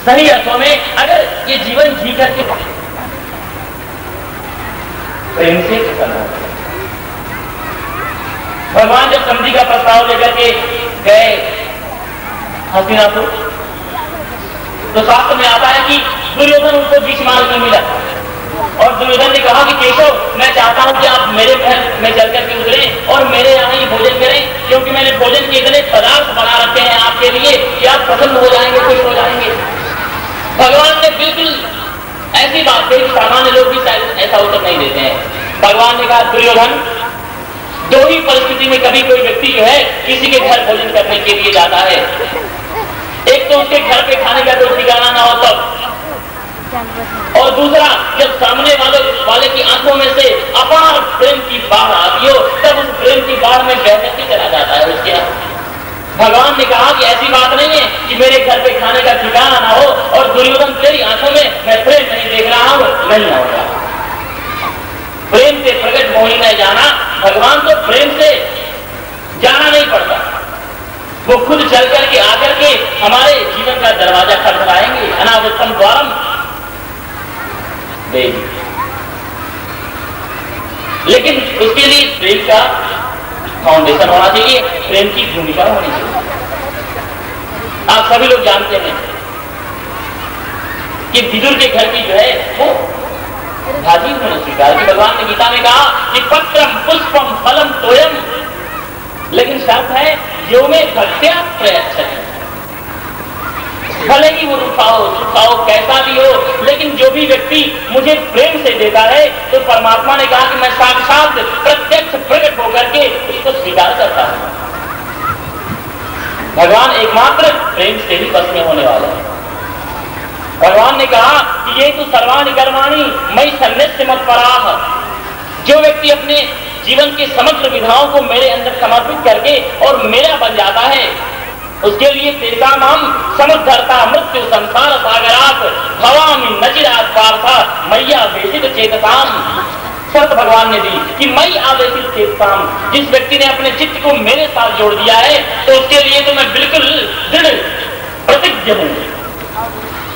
सही अर्थों में अगर ये जीवन जी करके प्रेम से करना। भगवान जब समझी का प्रस्ताव लेकर के गए हस्तिनापुर, तो शास्त्र में आता है कि दुर्योधन उनको बीच मार्ग में मिला और दुर्योधन ने कहा कि केशव, मैं चाहता हूं कि आप मेरे महल में चल करके उतरें और मेरे यहाँ ही भोजन करें, क्योंकि मैंने भोजन के इतने पदार्थ बना रखे हैं आपके लिए कि आप प्रसन्न हो जाएंगे, खुश हो जाएंगे। भगवान ने बिल्कुल ऐसी बात कही, सामान्य लोग भी शायद ऐसा उत्तर नहीं देते हैं। भगवान ने कहा, दुर्योधन, दो ही परिस्थिति में कभी कोई व्यक्ति जो है किसी के घर भोजन करने के लिए जाता है। एक तो उसके घर पे खाने का कोई ठिकाना ना हो तब, और दूसरा जब सामने वाले की आंखों में से अपार प्रेम की बाढ़ आती हो तब उस प्रेम की बाढ़ में बह करके चला जाता है उसके यहाँ। भगवान ने कहा कि ऐसी बात नहीं है कि मेरे घर पे खाने का ठिकाना ना हो और दुर्योधन तेरी आंखों में मैं प्रेम नहीं देख रहा हूं, नहीं होगा। प्रेम से प्रकट मोहिनी में जाना, भगवान तो प्रेम से जाना नहीं पड़ता, वो खुद चल करके आकर के हमारे जीवन का दरवाजा खटखटाएंगे। अनावृतम द्वारम देगी, लेकिन उसके लिए प्रेम का फाउंडेशन होना चाहिए, प्रेम की भूमिका होनी चाहिए। आप सभी लोग जानते हैं कि विदुर के घर की जो है वो भाजी होने स्वीकार की। भगवान ने गीता में कहा कि पत्रम पुष्पम फलम तोयम, लेकिन शर्त है यो में भक्त्या प्रयच्छति। भले ही वो रुखाओ कैसा भी हो, लेकिन जो भी व्यक्ति मुझे प्रेम से देता है तो परमात्मा ने कहा कि मैं साक्षात प्रत्यक्ष प्रकट होकर के उसको स्वीकार करता हूं। भगवान एकमात्र प्रेम से ही बस में होने वाला है। भगवान ने कहा कि ये तो सर्वाणि कर्माणि मयि सन्निस्य मत्पराः, जो व्यक्ति अपने जीवन के समग्र विधाओं को मेरे अंदर समर्पित करके और मेरा बन जाता है, उसके लिए तेषाम हम समुद्धरता मृत्यु संसार सागरात भवामि नचिरात पार्था मैया वेशित चेतसाम। शर्त भगवान ने दी कि मई आवेशित चेतसाम, जिस व्यक्ति ने अपने चित्त को मेरे साथ जोड़ दिया है तो उसके लिए तो मैं बिल्कुल दृढ़ प्रतिज्ञ हूं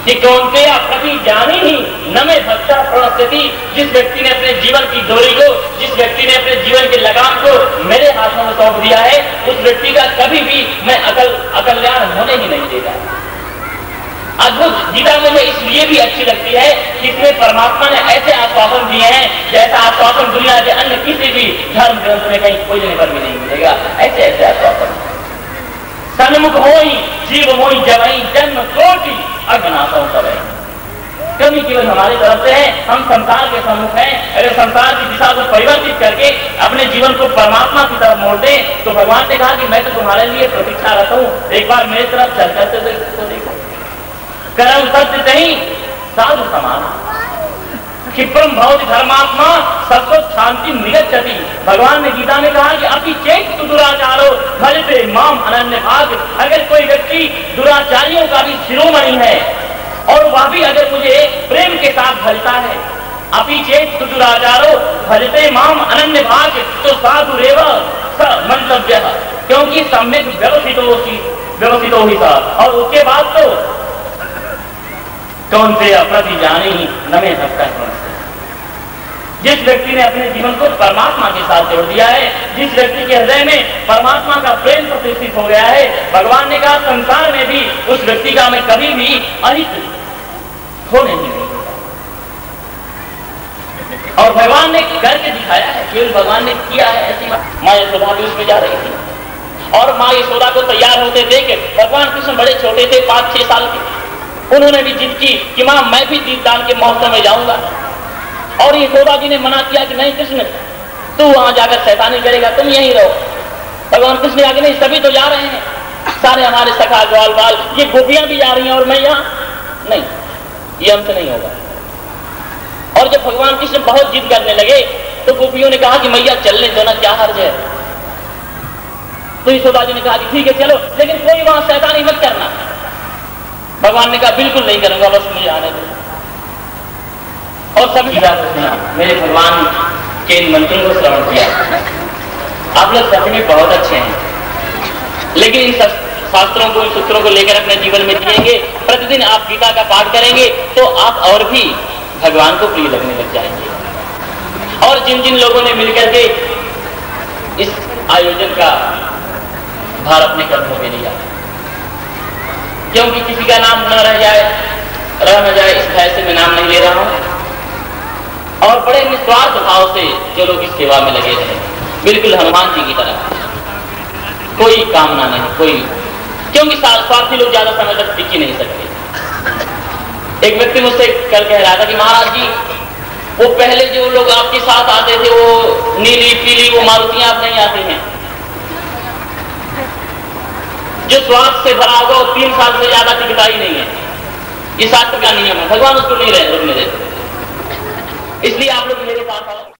कि कौनते प्रति जानी ही न में भक्ता प्रणस्यति। जिस व्यक्ति ने अपने जीवन की डोरी को, जिस व्यक्ति ने अपने जीवन के लगाम को मेरे हाथों में सौंप दिया है, उस व्यक्ति का कभी भी मैं अकल्याण होने ही नहीं देता। अद्भुत गीता मुझे इसलिए भी अच्छी लगती है कि इसमें परमात्मा ने ऐसे आश्वासन दिए हैं जैसा आश्वासन दुनिया के अन्य किसी भी धर्म ग्रंथ में कहीं खोजने पर भी नहीं मिलेगा। ऐसे ऐसे आश्वासन सन्मुख होई जीव मोई जवई जन्म कोटि अज्ञातों तवे। कभी केवल हमारी तरफ से है, हम संसार के सम्मुख हैं। अगर संसार की दिशा को परिवर्तित करके अपने जीवन को परमात्मा की तरफ मोड़ दें तो भगवान ने कहा कि मैं तो तुम्हारे लिए प्रतीक्षारत हूं, एक बार मेरी तरफ चल करके देखो। कर्म सत्य नहीं साधु समान क्षिप्रम भवति धर्मात्मा सबको शांति निगच्छति। भगवान ने गीता में कहा कि अपि चेत तु दुराचारो भजते माम अनन्य भाग। अगर कोई व्यक्ति दुराचारियों का भी शिरोमणि है और वह भी अगर मुझे प्रेम के साथ भजता है, अपि चेत तु दुराचारो भजते माम अनन्य भाग, तो साधुरेव स मंतव्यः, क्योंकि सम्यक व्यवस्थितो ही था। और उसके बाद तो कौन से प्रति जाने ही नमे भक्ता। जिस व्यक्ति ने अपने जीवन को परमात्मा के साथ जोड़ दिया है, जिस व्यक्ति के हृदय में परमात्मा का प्रेम प्रतिष्ठित हो गया है, भगवान ने कहा संसार में भी उस व्यक्ति का मैं कभी भी अहित होने नहीं देता। और भगवान ने करके दिखाया है, केवल भगवान ने किया है। ऐसी बात माँ यशोदा भी उसमें जा रही थी और माँ यशोदा को तैयार होते देख भगवान कृष्ण बड़े छोटे थे, 5-6 साल के, उन्होंने भी जिद की कि मां मैं भी दीपदान के महोत्सव में जाऊंगा। और यशोदा जी ने मना किया कि नहीं कृष्ण, तू वहां जाकर शैतानी करेगा, तुम यहीं रहो। भगवान कृष्ण ने आगे नहीं, सभी तो जा रहे हैं, सारे हमारे सखा ग्वाल बाल, ये गोपियां भी जा रही हैं और मैं यहाँ नहीं, ये हमसे नहीं होगा। और जब भगवान कृष्ण बहुत जिद करने लगे तो गोपियों ने कहा कि मैया चलने दो ना, क्या हर्ज है। तो यशोदा जी ने कहा कि ठीक है चलो, लेकिन कोई वहां शैतानी मत करना। भगवान ने कहा बिल्कुल नहीं करूंगा, बस मुझे आने दो। और सभी मेरे भगवान के इन मंत्रों को श्रवण किया। आप लोग सच में बहुत अच्छे हैं, लेकिन इन शास्त्रों को, इन सूत्रों को लेकर अपने जीवन में जिएंगे, प्रतिदिन आप गीता का पाठ करेंगे, तो आप और भी भगवान को प्रिय लगने लग जाएंगे। और जिन जिन लोगों ने मिलकर के इस आयोजन का भार अपने कंधों में लिया, क्योंकि किसी का नाम न रह जाए इस भय से मैं नाम नहीं ले रहा हूं। और बड़े निस्वार्थ भाव से जो लोग इस सेवा में लगे रहे, बिल्कुल हनुमान जी की तरह, कोई कामना नहीं, कोई, क्योंकि स्वार्थी लोग ज्यादा समय तक टिक ही नहीं सकते। एक व्यक्ति मुझसे कल कह रहा था कि महाराज जी, वो पहले जो लोग आपके साथ आते थे, वो नीली पीली वो मारुतियां अब नहीं आती हैं। जो स्वार्थ से भरा होगा वो 3 साल से ज्यादा टिकता ही नहीं है। ये शास्त्र का नियम है, भगवान उसको नहीं रुकने देते। इसलिए आप लोग मेरे पास आओ।